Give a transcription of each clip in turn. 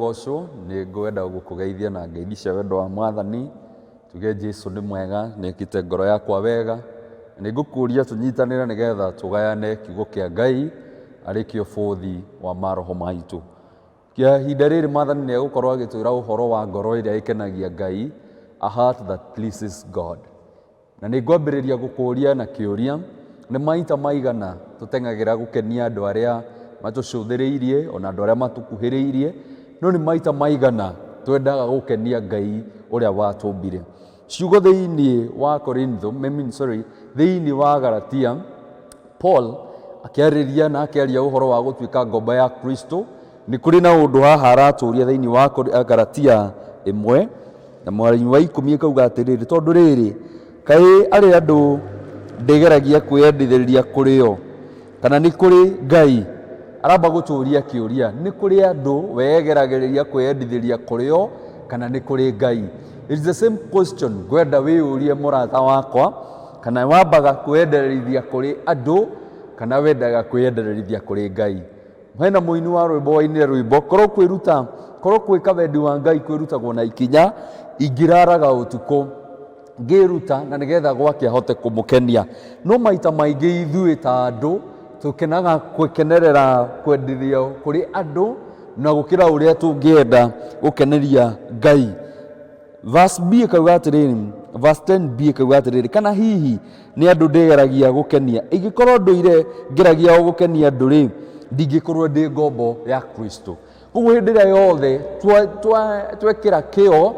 rogocwo nĩ ngwenda gũkũgeithia na ngeithi cia wendo wa Mwathani. Tuge Jesu nĩ mwega, nĩekĩte ngoro yakwa wega. Nĩ ngũkũria tũnyitanĩre nĩgetha tũgayane kiugo kĩa Ngai arĩ kĩo bũthi wa maroho maitũ. Kia ihinda rĩrĩ Mwathani nĩ egũkorwo agĩtwĩra ũhoro wa ngoro ĩrĩa ĩkenagia Ngai, a heart that pleases God. Na nĩ ngwambĩrĩria gũkũria na kĩũria, nĩ maita maigana tũteng'agĩra gũkenia andũ arĩa matũcũthĩrĩirie ona andũ arĩa matũkuhĩrĩirie, no nĩ maita maigana twendaga gũkenia Ngai ũrĩa watũmbire. Ciugo thĩinĩ wa Korintho, thĩinĩ wa Galatia, Paul akĩarĩria na akĩaria ũhoro wa gũtuĩka ngombo ya Kristo. Nĩ kũrĩ na ũndũ haha aratũria thĩinĩ wa Galatia 1 na mwari wa 10 akauga atĩrĩrĩ, tondũ rĩrĩ kaĩ arĩ andũ ndĩgeragia kwĩyendithĩrĩria kũrĩ o, kana nĩ kũrĩ Ngai? Aramba gũtũria kĩũria, nĩ kũrĩ andũ wegeragĩrĩria kwĩyendithĩria kũrĩ o, kana nĩ kũrĩ Ngai? It's the same question ngwenda wĩyũrie mũrata wakwa, kana wambaga kwĩyenderithia kũrĩ andũ kana wendaga kwĩyenderithia kũrĩ Ngai? Hena mũini wa rwĩmbo wainire rwĩmbo, korwo kwĩruta, korwo gwĩka wendi wa Ngai kwĩrutagwo na ikinya, ingĩraraga ũtukũ ngĩruta na nĩgetha gwake ahote kũmũkenia. No maita maingĩ ithuĩ ta andũ tũkenaga gwĩkenerera kwendithio kũrĩ andũ na gũkĩra ũrĩa tũngĩenda gũkeneria Ngai. Verse 10b kauga atĩrĩrĩ, kana hihi nĩ andũ ndĩgeragia gũkenia? Ingĩkorwo ndũire ngeragia gũkenia andũ-rĩ, ndingĩkorwo ndĩ ngombo ya Kristo. Koguo hĩndĩ ĩrĩa yothe twekĩra kĩo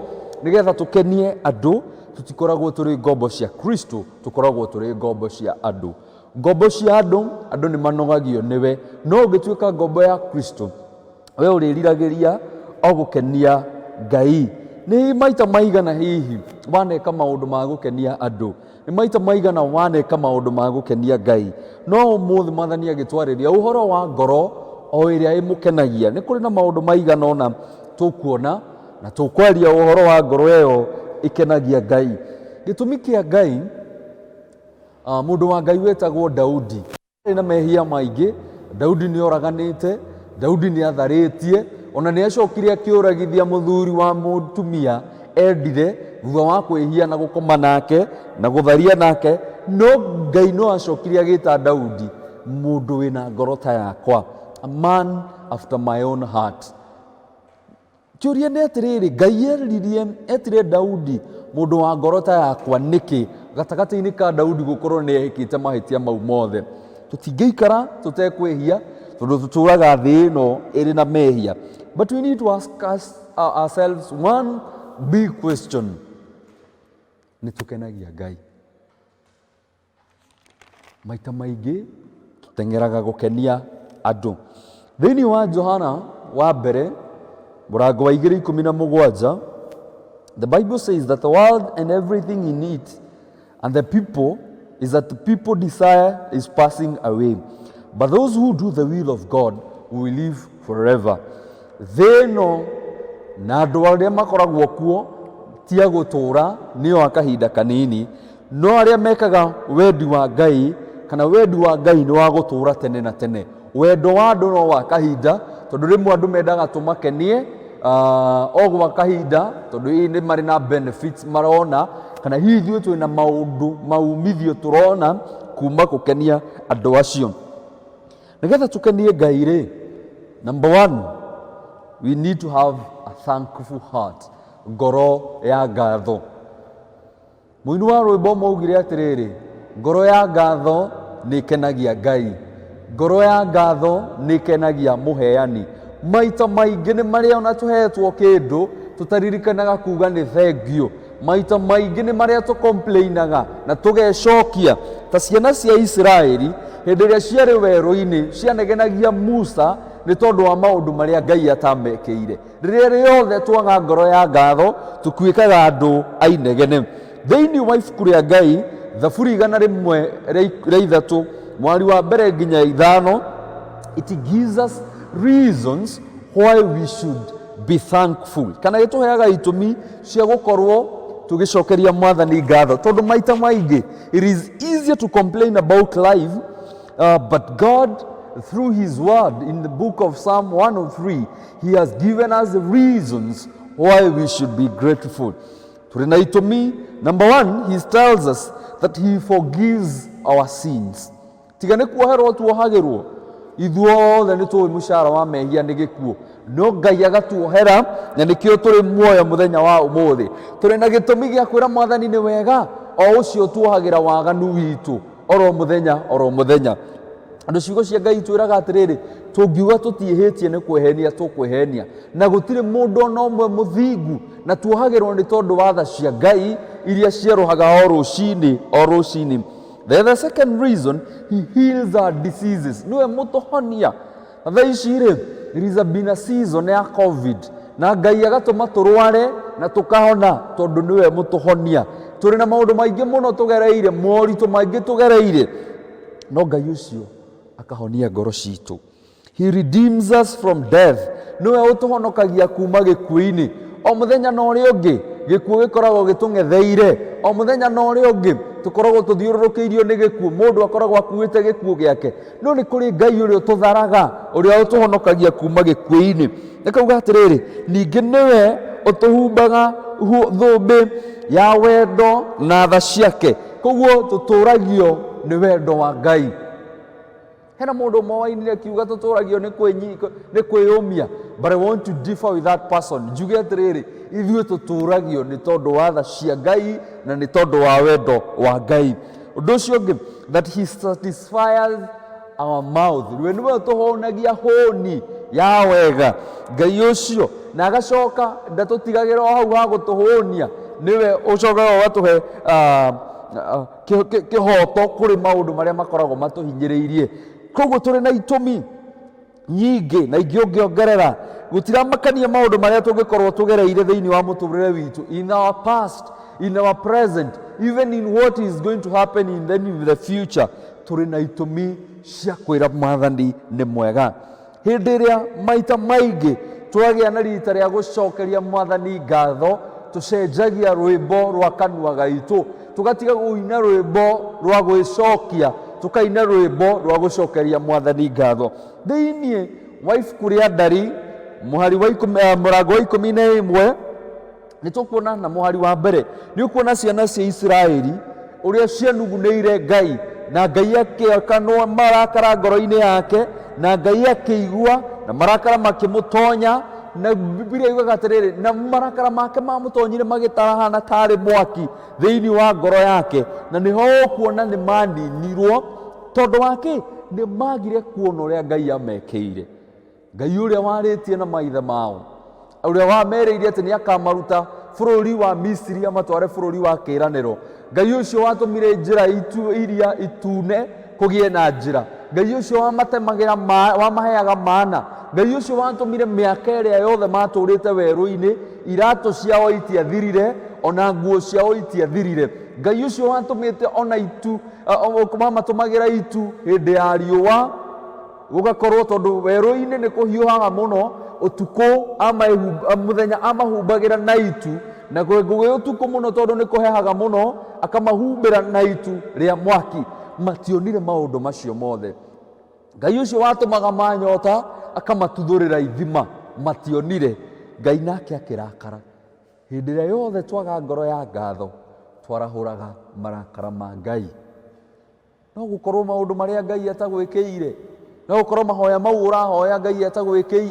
nĩgetha tũkenie andũ, tũtikoragwo tũrĩ ngombo cia Kristo, tũkoragwo tũrĩ ngombo cia andũ. Ngombo cia andũ, andũ nĩ manogagio nĩwe, no ũngĩtuĩka ngombo ya Kristo, we ũrĩriragĩria o gũkenia Ngai. Nĩ maita maigana hihi waneka maũndũ ma gũkenia andũ? Nĩ maita maigana waneka maũndũ ma gũkenia Ngai? No ũmũthĩ Mwathani agĩtwarĩria ũhoro wa ngoro o ĩrĩa ĩmũkenagia. Nĩ kũrĩ na maũndũ maigana ona tũkuona na tũkwaria ũhoro wa ngoro ĩyo ĩkenagia Ngai. Gĩtũmi kĩa Ngai, mũndũ wa Ngai wetagwo Daudi arĩ na mehia maingĩ. Daudi nĩ oraganĩte, Daudi nĩ atharĩtie, ona nĩ acokire akĩũragithia mũthuri wa mũtumia endire thutha wa kwĩhia na gũkoma nake na gũtharia nake. No Ngai no acokire agĩta Daudi mũndũ wĩna ngoro ta yakwa, a man after my own heart. Kĩũria nĩ atĩrĩrĩ, Ngai etire Daudi mũndũ wa ngoro ta yakwa nĩkĩ gatagatĩ-inĩ ka Daudi gũkorwo nĩ ehĩkĩte mahĩtia mau mothe? Tũtingĩikara tũtekwĩhia tondũ tũtũraga thĩ ĩno ĩrĩ na mehia. But we need to ask ourselves one big question. Nĩ tũkenagia Ngai? Maita maingĩ tũteng'eraga gũkenia andũ. Thĩinĩ wa Johana wa mbere mũrango wa 2:17, the Bible says that the world and everything in it and the people is that the people desire is passing away, but those who do the will of God will live forever. Thĩno na andũ arĩa makoragwo kuo tia gũtũra nĩo akahinda kanini, no arĩa mekaga wendi wa Ngai, kana wendi wa Ngai nĩ wa gũtũra tene na tene. Wendo wa andũ no wa kahinda, tondũ rĩmwe andũ mendaga tũmakenie o gwa kahinda, tondũ nĩ marĩ na benefits marona, kana hihi ithuĩ twĩna maũndũ maumithio tũrona kuma gũkenia andũ acio. Nĩgetha tũkenie Ngai-rĩ, number one, we need to have a thankful heart, ngoro ya ngatho. Mũini wa rwĩmbo maugire atĩrĩrĩ, ngoro ya ngatho nĩ ĩkenagia Ngai, ngoro ya ngatho nĩ ĩkenagia mũheani. Maita maingĩ nĩ marĩa ona tũhetwo kĩndũ tũtaririkanaga kuga nĩ thengiũ. Maita maingĩ nĩ marĩa tũcomplainaga na tũgecokia, ta ciana cia Isiraeli hĩndĩ ĩrĩa ciarĩ werũ-inĩ cianegenagia Musa nĩ tondũ wa maũndũ marĩa Ngai atamekĩire. Rĩrĩa rĩothe twaga ngoro ya ngatho tũtuĩkaga andũ ainegene. Thĩinĩ wa ibuku rĩa Ngai, Thaburi 1:3 mwari wa mbere nginya 5, it gives us reasons why we should be thankful. Kana gĩtũheaga itũmi cia gũkorwo tũgĩcokeria Mwathani ngatho, tondũ maita maingĩ it is easier to complain about life, but God through his word in the book of Psalm 103, he has given us reasons why we should be grateful. To me, number one, he tells us that he forgives our sins. Tigane kuoherwo tuohagirwo ithuothe nĩ tũĩ mũcara wa mehia nĩ gĩkuũ, no Ngai agatuohera na nĩkĩo tũrĩ muoyo mũthenya wa ũmũthĩ. Tũrĩ na gĩtũmi gĩa kwĩra Mwathani nĩ wega o ũcio tuohagĩra waganu witũ oro mũthenya. Andũ ciugo cia Ngai twĩraga atĩrĩrĩ, tũngiuga tũtiĩhĩtie nĩ kwĩhenia tũkwĩhenia, na gũtirĩ mũndũ ona ũmwe mũthingu, na tuohagĩrwo nĩ tondũ wa tha cia Ngai iria cierũhaga o rũcinĩ. The second reason, he heals our diseases. Niwe mũtũhonia. Thaa ici rĩ, there has been a season ya COVID, na Ngai agatũma tũrware na tũkahona tondũ niwe mũtũhonia. Tũrĩ na maũndũ maingĩ mũno tũgereire, moritũ maingĩ tũgereire, no Ngai ũcio akahonia ngoro citũ. He redeems us from death. Niwe ũtũhonokagia kuma gĩkuũ-inĩ. O mũthenya na ũrĩa ũngĩ gĩkuũ gĩkoragwo gĩtũng'etheire. O mũthenya na ũrĩa ũngĩ tũkoragwo tũthiũrũrũkĩirio nĩ gĩkuũ. Mũndũ akoragwo akuĩte gĩkuũ gĩake, no nĩ kũrĩ Ngai ũrĩa ũtũtharaga, ũrĩa ũtũhonokagia kuma gĩkuũ-inĩ. Akauga atĩrĩrĩ, ningĩ nĩwe ũtũhumbaga thũmbĩ ya wendo na tha ciake. Koguo tũtũragio nĩ wendo wa Ngai. Hena mũndũ ũmwe wainire akiuga tũtũragio nĩ kwĩyũmia, but I want to differ with that person. Njuge atĩrĩrĩ, ithuĩ tũtũragio nĩ tondũ wa tha cia Ngai na nĩ tondũ wa wendo wa Ngai. Ũndũ ũcio ũngĩ, that he satisfies our mouth. We nĩwe ũtũhonagia hũni ya wega. Ngai ũcio na agacoka ndatũtigagĩra o hau ha gũtũhũnia, nĩwe ũcokaga ũgatũhe kĩhoto kũrĩ maũndũ marĩa makoragwo matũhinyĩrĩirie. Koguo tũrĩ na itũmi nyingĩ na ingĩ ũngĩongerera, gũtiramakania maũndũ marĩa tũngĩkorwo tũgereire thĩinĩ wa mũtũrĩre witũ, in our past, in our present, even in what is going to happen in the future. Tũrĩ na itũmi cia kwĩra Mwathani nĩ mwega. Hĩndĩ ĩrĩa maita maingĩ twagĩa na rita rĩa gũcokeria Mwathani ngatho, tũcenjagia rwĩmbo rwa kanua gaitũ, tũgatiga gũina rwĩmbo rwa gwĩcokia, tukaina rwĩmbo rwa gũcokeria Mwathani ngatho. Thĩinĩ wa ibuku rĩa Ndari, mũrango wa 11, nĩ tũkuona na mũhari wa mbere, nĩ ũkuona ciana cia Isiraeli ũrĩa cianugunĩire Ngai, na Ngai akĩakanwo marakara ngoro-inĩ yake, na Ngai akĩigua na marakara makĩmũtonya, na Biblia yugaga atĩrĩrĩ, na marakara make mamũtonyire magĩtarahana tarĩ mwaki thĩinĩ wa ngoro yake, na nĩho ũkuona nĩ maninirwo tondũ wake nĩ magire kuona ũrĩa Ngai amekĩire. Ngai ũrĩa warĩtie na maithe mao, ũrĩa wamerĩire atĩ nĩ akamaruta bũrũri wa Misiri amatware bũrũri wa kĩĩranĩro. Ngai ũcio watũmire njĩra iria itune kũgĩe na njĩra. Ngai ũcio wamaheaga mana. Ngai ũcio watũmire mĩaka ĩrĩa yothe matũrĩte werũ-inĩ, iratũ ciao itiathirire, ona nguo ciao itiathirire. Ngai ũcio watũmĩte ona itu, mamatũmagĩra itu hĩndĩ ya riũa, gũgakorwo tondũ werũ-inĩ nĩ kũhiũhaga mũno, ũtukũ mũthenya amahumbagĩra na itu, na gwĩ ũtukũ mũno tondũ nĩ kũhehaga mũno, akamahumbĩra na itu rĩa mwaki. Mationire maũndũ macio mothe. Ngai ũcio watũmaga manyota akamatuthũrĩra ithima, mationire. Ngai nake akĩrakara. Hĩndĩ ĩrĩa yothe twaga ngoro ya ngatho, twarahũraga marakara ma Ngai. No gũkorwo maũndũ marĩa Ngai atagwĩkĩire, no gũkorwo mahoya mau ũrahoya Ngai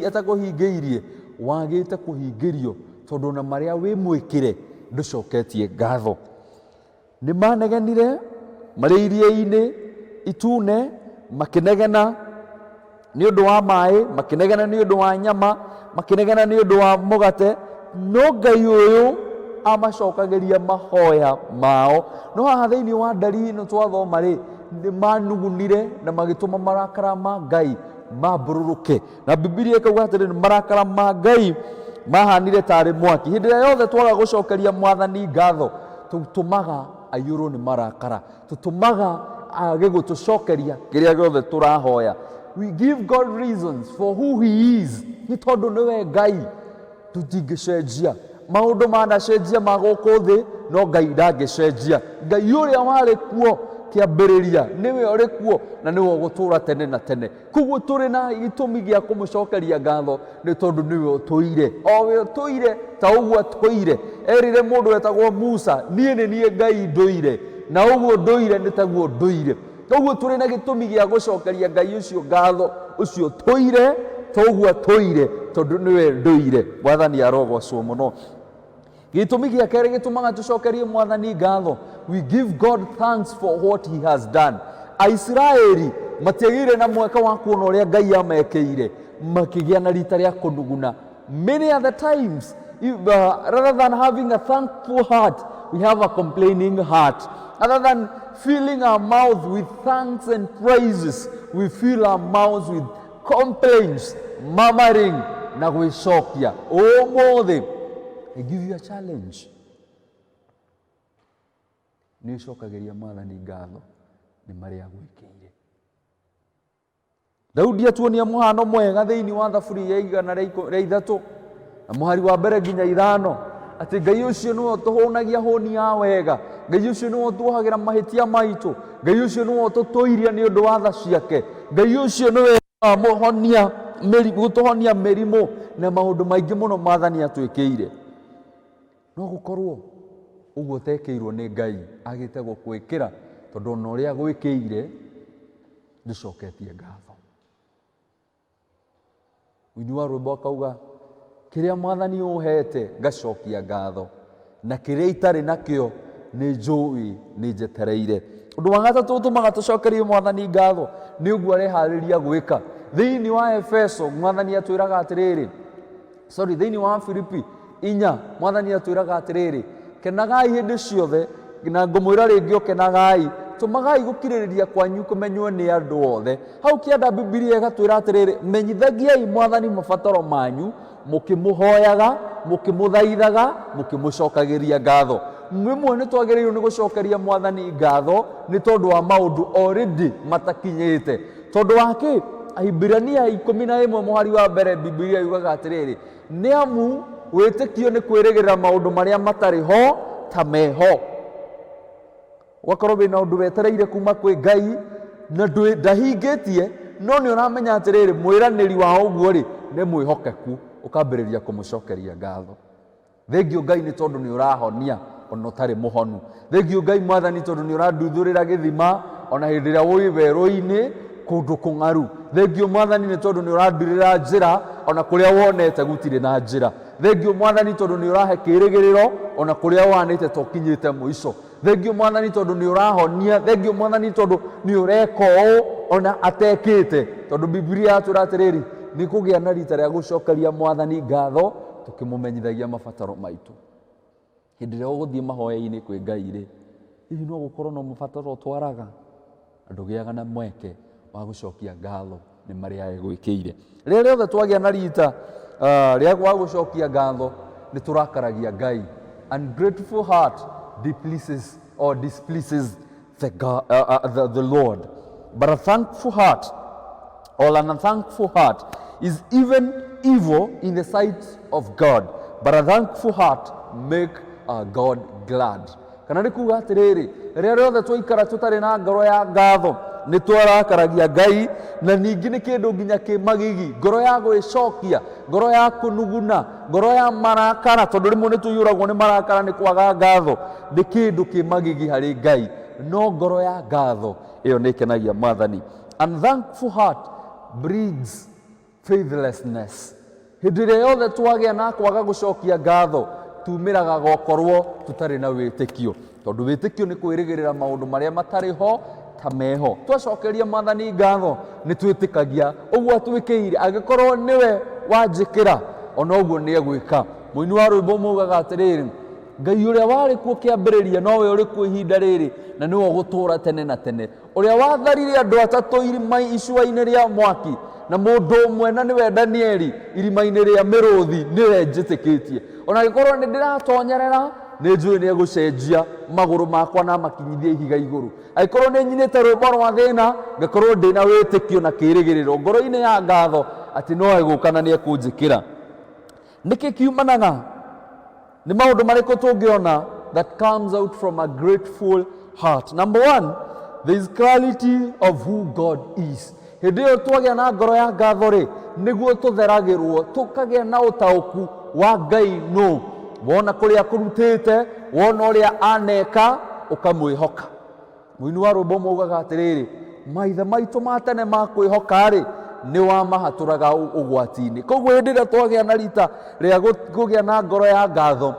atakũhingĩirie, wagĩte kũhingĩrio tondũ na marĩa wĩ mwĩkĩre ndũcoketie ngatho. Nĩ manegenire marĩ iria-inĩ itune, makĩnegena nĩ ũndũ wa maĩ, makĩnegena nĩ ũndũ wa nyama, makĩnegena nĩ ũndũ wa mũgate, no Ngai ũyũ amacokagĩria mahoya mao. No haha thĩinĩ wa Ndari ĩno twathoma rĩ, nĩ manugunire na magĩtũma marakara ma Ngai mambũrũrũke, na Biblia ĩkauga atĩrĩ, marakara ma Ngai mahanire tarĩ mwaki. Hĩndĩ ĩrĩa yothe twaga gũcokeria Mwathani ngatho, tũtũmaga aiyũrwo nĩ marakara, tũtũmaga age gũtũcokeria kĩrĩa gĩothe tũrahoya. We give God reasons for who he is, nĩ tondũ nĩwe Ngai. Tũtingĩcenjia maũndũ manacenjia ma gũkũ thĩ, no Ngai ndangĩcenjia. Ngai ũrĩa warĩ kuo kĩambĩrĩria, nĩwe ũrĩ kuo na nĩwe ũgũtũũra tene na tene. Koguo tũrĩ na gĩtũmi gĩa kũmũcokeria ngatho nĩ tondũ nĩwe ũtũire, o we ũtũire ta ũguo atũire. Erire mũndũ wetagwo Musa, niĩ nĩ niĩ Ngai ndũire, na ũguo ndũire nĩ taguo ndũire. Koguo tũrĩ na gĩtũmi gĩa gũcokeria Ngai ũcio ngatho, ũcio ũtũire ta ũguo atũire, tondũ nĩwe ndũire. Mwathani arogocwo mũno. Gĩtũmi gĩa kerĩ gĩtũmaga tũcokerie Mwathani ngatho, we give God thanks for what he has done. Aisiraeli matiagĩire na mweka wa kuona ũrĩa Ngai amekeire, makĩgĩa na rita rĩa kũnuguna. Many other times, rather than having a thankful heart, we have a complaining heart. Rather than filling our mouth with thanks and praises, we fill our mouths with complaints, murmuring, na gwĩcokia. Ũmũthĩ, I give you a challenge. Nĩ ũcokagĩria Mwathani ngatho nĩ marĩa agwĩkĩire. Daudi atuonia mũhano mwega thĩinĩ wa Thaburi ya 103 na mũhari wa mbere nginya 5, atĩ Ngai ũcio nĩwe ũtũhũnagia hũni ya wega, Ngai ũcio nĩwe ũtuohagĩra mahĩtia maitũ, Ngai ũcio nĩwe ũtũtũiria nĩ ũndũ wa tha ciake, Ngai ũcio nĩwe gũtũhonia mĩrimũ na maũndũ maingĩ mũno Mwathani atwĩkĩire. No gũkorwo ũguo ũtekĩirwo nĩ Ngai agĩte gũkwĩkĩra, tondũ ona ũrĩa agwĩkĩire ndũcoketie ngatho. Mũini wa rwĩmbo akauga, kĩrĩa Mwathani ũhete ngacokia ngatho, na kĩrĩa itarĩ nakĩo nĩ njũĩ nĩ njetereire. Ũndũ wa gatatũ ũtũmaga tũcokerie Mwathani ngatho nĩ ũguo areharĩria gwĩka. Thĩinĩ wa Efeso Mwathani atwĩraga atĩrĩrĩ, thĩinĩ wa Filipi 4 Mwathani atwĩraga atĩrĩrĩ, kenagai hĩndĩ ciothe, na ngũmwĩra rĩngĩ ũkenagai, tũmagai gũkirĩrĩria kwanyu kũmenywo nĩ andũ othe. Hau kĩanda Biblia ĩgatwĩra atĩrĩrĩ, menyithagiai Mwathani mabataro manyu, mũkĩmũhoyaga, mũkĩmũthaithaga, mũkĩmũcokagĩria ngatho. Rĩmwe nĩ twagĩrĩirwo nĩ gũcokeria Mwathani ngatho nĩ tondũ wa maũndũ already matakinyĩte. Tondũ wa kĩ? Ahibirania 11 mũhari wa mbere Biblia yugaga atĩrĩrĩ, nĩ amu wĩtĩkio nĩ kwĩrĩgĩrĩra maũndũ marĩa matarĩ ho ta meho. Wakorwo wĩna ũndũ wetereire kuma kwĩ Ngai na ndahingĩtie, no nĩ ũramenya atĩrĩrĩ, mwĩranĩri wa ũguo rĩ nĩ mwĩhokeku, ũkambĩrĩria kũmũcokeria ngatho. Thengio Ngai nĩ tondũ nĩ ũrahonia ona ũtarĩ mũhonu. Thengio Ngai Mwathani tondũ nĩ ũranduthũrĩra gĩthima ona hĩndĩ ĩrĩa wĩ werũ-inĩ kũndũ kũng'aru. Thengio Mwathani nĩ tondũ nĩ ũrandurĩra njĩra ona kũrĩa wonete gũtirĩ na njĩra. Thengio Mwathani tondũ nĩ ũrahe kĩĩrĩgĩrĩro ona kũrĩa wanĩte to kinyĩte mũico. Thengio Mwathani tondũ nĩ ũrahonia. Thengio Mwathani tondũ nĩ ũreka ũũ ona atekĩte. Tondũ Biblia yatwĩra atĩrĩrĩ, nĩ kũgĩa na rita rĩa gũcokeria Mwathani ngatho tũkĩmũmenyithagia mabataro maitũ. Hĩndĩ ĩrĩa ũgũthiĩ mahoya-inĩ kwĩ Ngai rĩ, hihi no gũkorwo na mabataro twaraga, ndũgĩaga na mweke wa gũcokia ngatho nĩ marĩa egwĩkĩire. Rĩrĩa rĩothe twagĩa na rita rĩa gũcokia ngatho nĩ tũrakaragia Ngai. Ungrateful heart displeases the Lord, but a thankful heart or an unthankful heart is even evil in the sight of God, but a thankful heart make God glad. Kana nĩ kuga atĩrĩrĩ, rĩrĩa rĩothe twaikara tũtarĩ na ngoro ya ngatho nĩ twarakaragia Ngai, na ningĩ nĩ kĩndũ nginya kĩ magigi, ngoro ya gwĩcokia, ngoro ya kũnuguna, ngoro ya marakara, tondũ rĩmwe nĩ tũiyũragwo nĩ marakara nĩ kwaga ngatho, nĩ kĩndũ kĩ magigi harĩ Ngai, no ngoro ya ngatho ĩyo nĩ ĩkenagia Mwathani. Unthankful heart breeds faithlessness. Hĩndĩ ĩrĩa yothe twagĩa na kwaga gũcokia ngatho tumĩraga gũkorwo tũtarĩ na wĩtĩkio, tondũ wĩtĩkio nĩ kwĩrĩgĩrĩra maũndũ marĩa matarĩ ho ta meho. Twacokeria Mwathani ngatho nĩ twĩtĩkagia ũguo atwĩkĩire, angĩkorwo nĩwe wanjĩkĩra ona ũguo nĩ egwĩka. Mũini wa rwĩmbo muugaga atĩrĩrĩ, Ngai ũrĩa warĩ kuo kĩambĩrĩria nowe ũrĩ kuo ihinda rĩrĩ na nĩwe ũgũtũũra tene na tene, ũrĩa watharire andũ atatũ icua-inĩ rĩa mwaki na mũndũ ũmwe na nĩwe Danieli irima-inĩ rĩa mĩrũthi, nĩwe njĩtĩkĩtie. Ona angĩkorwo nĩ ndĩratonyerera nĩ njũĩ nĩ egũcenjia magũrũ makwa na makinyithie ihiga igũrũ. Angĩkorwo nĩ nyinĩte rwĩmbo rwa thĩna, ngakorwo ndĩna wĩtĩkio na kĩĩrĩgĩrĩro ngoro-inĩ ya ngatho atĩ no egũka na nĩ ekũnjĩkĩra. Nĩkĩ kiumanaga? Nĩ maũndũ marĩkũ tũngĩona that comes out from a grateful heart? Number one, there is clarity of who God is. Hĩndĩ ĩyo twagĩa na ngoro ya ngatho rĩ, nĩguo tũtheragĩrwo, tũkagĩa na ũtaũku wa Ngai no. Wona kũrĩa kũrutĩte, wona ũrĩa aneka, ũkamwĩhoka. Mũini wa rwĩmbo maugaga atĩrĩrĩ, maithe maitũ ma tene ma kwĩhoka rĩ, nĩ wamahatũraga ũgwati-inĩ. Koguo hĩndĩ ĩrĩa twagĩa na rita rĩa kũgĩa na ngoro ya ngatho,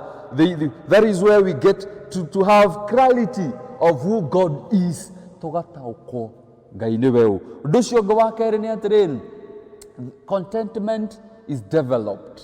that is where we get to have clarity of who God is. Tũgataũkwo Ngai nĩwe ũ. Ũndũ ũcio ũngĩ wa kerĩ nĩ atĩrĩrĩ, contentment is developed.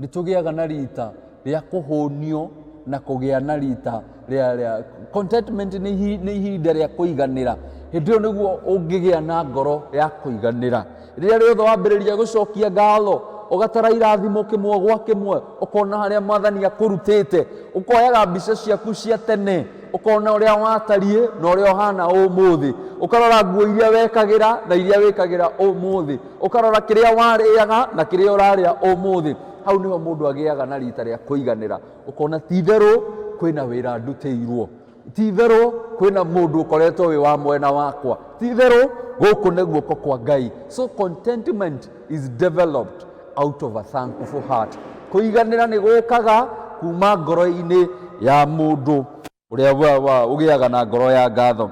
Nĩ tũgĩaga na rita rĩa kũhũnio na kũgĩa na rita rĩa contentment nĩ ihinda rĩa kũiganĩra. Hĩndĩ ĩyo nĩguo ũngĩgĩa na ngoro ya kũiganĩra. Rĩrĩa rĩothe wambĩrĩria gũcokia ngatho, ũgatara irathimo kĩmwe gwa kĩmwe, ũkona harĩa Mwathani akũrutĩte, ũkoyaga mbica ciaku cia tene, ũkona ũrĩa watariĩ na ũrĩa ũhana ũmũthĩ, ũkarora nguo iria wekagĩra na iria wĩkagĩra ũmũthĩ, ũkarora kĩrĩa warĩaga na kĩrĩa ũrarĩa ũmũthĩ. Hau nĩho mũndũ agĩaga na rita rĩa kũiganĩra, ũkona ti-itherũ kwĩna wĩra ndutĩirwo, ti-itherũ kwĩna mũndũ ũkoretwo wĩ wa mwena wakwa, ti-itherũ gũkũ nĩ guoko kwa Ngai. So contentment is developed out of a thankful heart. Kũiganĩra nĩ gũkaga kuma ngoro-inĩ ya mũndũ ũrĩa ũgĩaga na ngoro ya ngatho.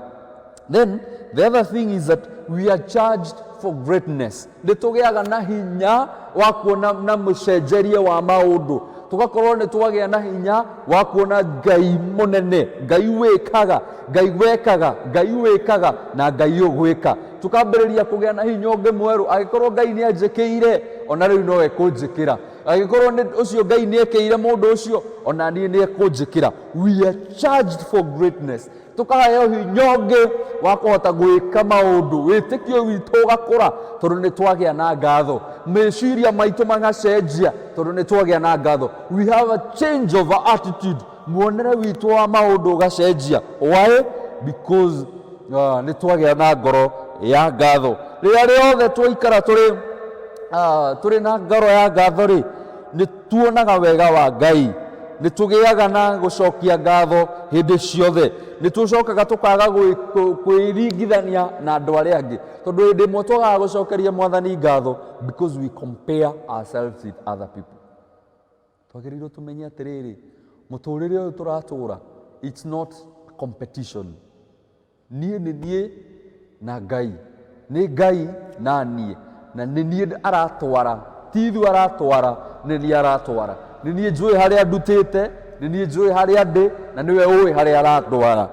Then the other thing is that we are charged for greatness. Nĩ tũgĩaga na hinya wa kuona na mũcenjerie wa maũndũ. Tugakorwo nĩ twagĩa na hinya wa kuona Ngai mũnene, Ngai wĩkaga, Ngai wekaga, Ngai wĩkaga na Ngai ũgwĩka. Tukambĩrĩria kũgĩa na hinya ũngĩ mwerũ, agĩkorwo Ngai nĩ anjĩkĩire, ona rĩu no ekũnjĩkĩra. Agĩkorwo nĩ ũcio Ngai nĩ ekĩire mũndũ ũcio, ona niĩ nĩ ekũnjĩkĩra. We are charged for greatness. Tukaheo hinya ũngĩ wa kũhota gwĩka maũndũ, wĩtĩkio witũ ũgakũra tondũ nĩ twagĩa na ngatho, meciria maitũ magacenjia tondũ nĩ twagĩa na ngatho. We have a change of attitude, muonere witũ wa maũndũ ũgacenjia. Why? Because nĩ twagĩa na ngoro ya ngatho. Rĩrĩa rĩothe twaikara tũrĩ na ngoro ya ngatho rĩ, nĩ tuonaga wega wa Ngai, nĩ tũgĩaga na gũcokia ngatho hĩndĩ ciothe, nĩ tũcokaga tũkaga kwĩringithania na andũ arĩa angĩ, tondũ hĩndĩ ĩmwe twagaga gũcokeria Mwathani ngatho because we compare ourselves with other people. Twagĩrĩirwo tũmenye atĩrĩrĩ, mũtũrĩre ũyũ tũratũra, it's not a competition. Niĩ nĩ niĩ na Ngai, nĩ Ngai na niĩ, na nĩ niĩ aratwara, ti ithuĩ aratwara, nĩ niĩ aratwara. Nĩ niĩ njũĩ harĩa ndutĩte, nĩ niĩ njũĩ harĩa ndĩ, na nĩwe ũĩ harĩa aratwara.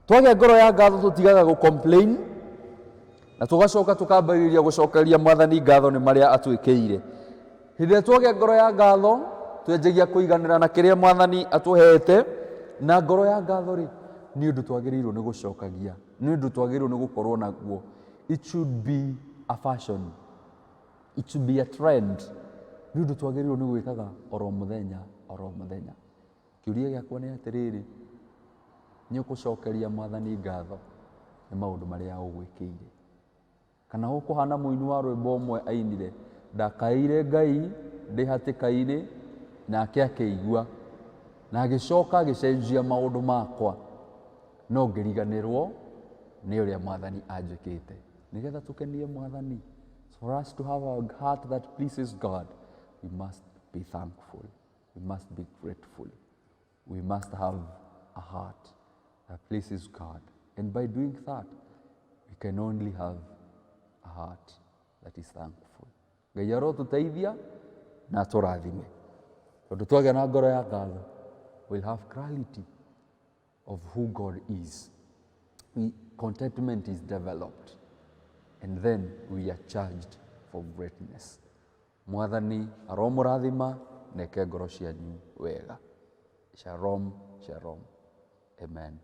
Twagĩa ngoro ya ngatho tũtigaga gũ-complain, na tũgacoka tũkambĩrĩria gũcokeria Mwathani ngatho nĩ marĩa atwĩkĩire. Hĩndĩ ĩrĩa twagĩa ngoro ya ngatho, twenjagia kũiganĩra na kĩrĩa Mwathani atũhete, na ngoro ya ngatho rĩ, nĩ ũndũ twagĩrĩirwo nĩ gũcokagia, nĩ ũndũ twagĩrĩirwo nĩ gũkorwo naguo. It should be a fashion, it should be a trend. Nĩ ũndũ twagĩrĩirwo nĩ gwĩkaga oro mũthenya, oro mũthenya. Kĩũria gĩakwa nĩ atĩrĩrĩ, nĩ ũgũcokeria Mwathani ngatho nĩ maũndũ marĩa ũgwĩkĩire? Kana ũkũhana mũini wa rwĩmbo ũmwe ainire, ndakaĩire Ngai ndĩ hatĩka-inĩ, nake akĩigua, na agĩcoka agĩcenjia maũndũ makwa, no ngĩriganĩrwo nĩ ũrĩa Mwathani anjĩkĩte. Nĩgetha tũkenie Mwathani, for us to have a heart that pleases God, we must be thankful, we must be grateful, we must have a heart that pleases God. And by doing that, we can only have a heart that is thankful. Ngai arotũteithia na tũrathime. Tondũ twagĩa na ngoro ya ngatho, we'll have clarity of who God is. Contentment is developed, and then we are charged for greatness. Mwathani aromũrathima neke ngoro cianyu wega. Shalom, shalom. Amen.